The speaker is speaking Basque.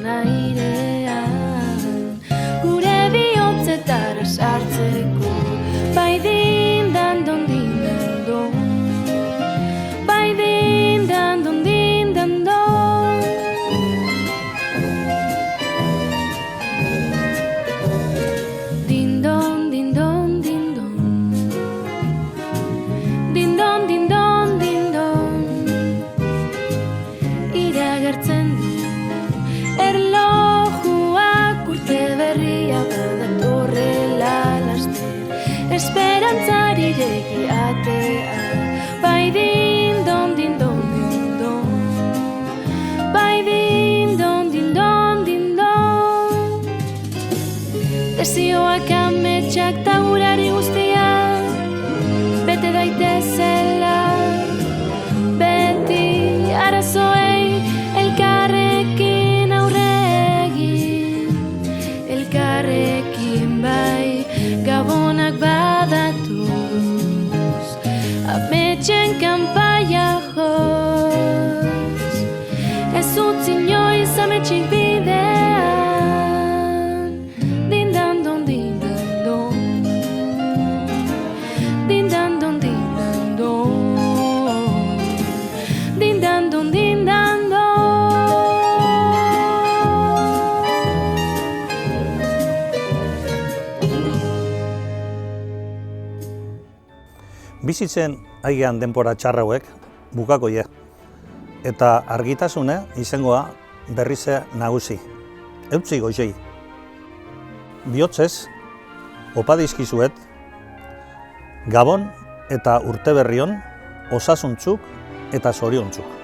airean, gure bihotzetara sartzeko, bai dindan don dindan don, bai dindan don dindan don. Dindon, dindon, dindon, dindon, dindon, dindon, iragartzen du erlojuak urte berria badatorrela laster, esperantzari ireki atea, bai dindon, dindon, dindon, bai dindon, dindon, dindon. Desioak ametsak ta urari guztiak bete daitezela, beti arazoei elkarrekin aurre egin, elkarrekin bai gabonak badatuz, ametsen kanpaia joz, ez utzi inoiz ametsik bidean, dindan don dindan don, dindan don dindan don, dindan don dindan don. Bizitzen aigean denbora txar hauek bukako je, eta argitasune izangoa berrize nagusi. Eutzi goizei. Bihotzez, opa dizkizuet, Gabon eta urte berrion osasuntzuk eta zoriontzuk.